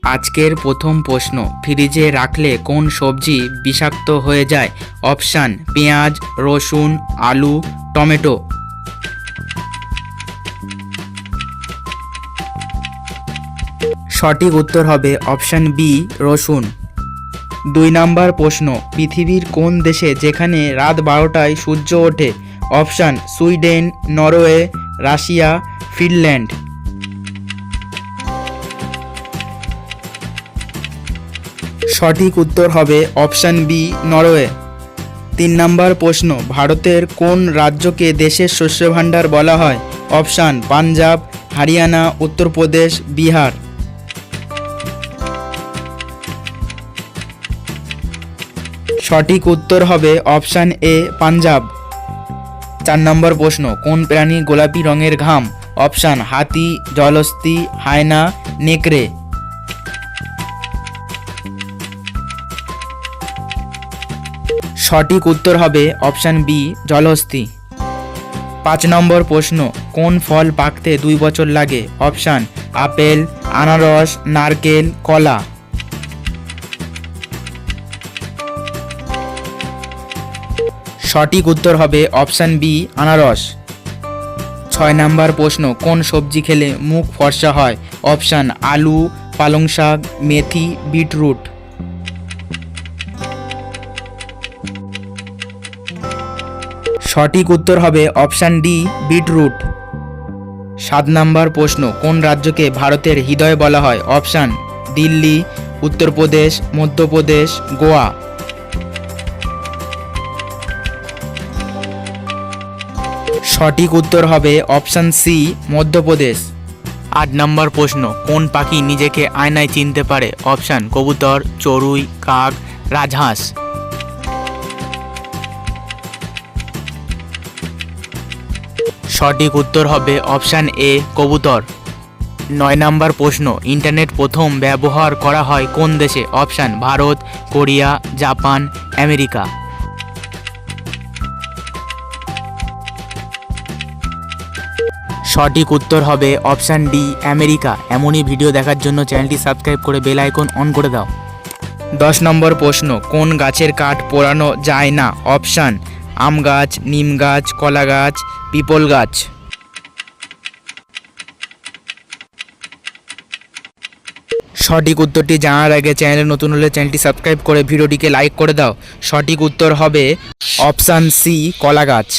আজকের প্রথম প্রশ্ন, ফ্রিজে রাখলে কোন সবজি বিষাক্ত হয়ে যায়? অপশান পেঁয়াজ, রসুন, আলু, টমেটো। সঠিক উত্তর হবে অপশান বি, রসুন। 2 নম্বর প্রশ্ন, পৃথিবীর কোন দেশে যেখানে রাত 12টায় সূর্য ওঠে? Option Sweden, Norway, Russia, Finland. সঠিক উত্তর হবে অপশান বি, নরওয়ে। 3 নম্বর প্রশ্ন, ভারতের কোন রাজ্যকে দেশের শস্য ভাণ্ডার বলা হয়? অপশান পাঞ্জাব, হরিয়ানা, উত্তরপ্রদেশ, বিহার। সঠিক উত্তর হবে অপশান এ, পাঞ্জাব। 4 নম্বর প্রশ্ন, কোন প্রাণী গোলাপি রঙের ঘাম? অপশান হাতি, জলহস্তী, হায়না, নেকড়ে। সঠিক উত্তর হবে অপশান বি, জলহস্তী। 5 নম্বর প্রশ্ন, কোন ফল পাকতে 2 বছর লাগে? অপশান আপেল, আনারস, নারকেল, কলা। সঠিক উত্তর হবে অপশান বি, আনারস। 6 নম্বর প্রশ্ন, কোন সবজি খেলে মুখ ফর্সা হয়? অপশান আলু, পালং শাক, মেথি, বিটরুট। সঠিক উত্তর হবে অপশান ডি, বিটরুট। 7 নম্বর প্রশ্ন, কোন রাজ্যকে ভারতের হৃদয় বলা হয়? অপশান দিল্লি, উত্তরপ্রদেশ, মধ্যপ্রদেশ, গোয়া। সঠিক উত্তর হবে অপশান সি, মধ্যপ্রদেশ। 8 নম্বর প্রশ্ন, কোন পাখি নিজেকে আয়নায় চিনতে পারে? অপশান কবুতর, চড়ুই, কাক, রাজহাঁস। সঠিক উত্তর হবে অপশান এ, কবুতর। 9 নম্বর প্রশ্ন, ইন্টারনেট প্রথম ব্যবহার করা হয় কোন দেশে? Option Bharat, Korea, Japan, America. সঠিক উত্তর হবে অপশান ডি, আমেরিকা। এমনই ভিডিও দেখার জন্য চ্যানেলটি সাবস্ক্রাইব করে বেল আইকন অন করে দাও। 10 নম্বর প্রশ্ন, কোন গাছের কাঠ পোড়ানো যায় না? অপশান আম গাছ, নিম গাছ, কলা গাছ, পিপল গাছ। সঠিক উত্তরটি জানার আগে চ্যানেলে নতুন হলে চ্যানেলটি সাবস্ক্রাইব করে ভিডিওটিকে লাইক করে দাও। সঠিক উত্তর হবে অপশান সি, কলা গাছ।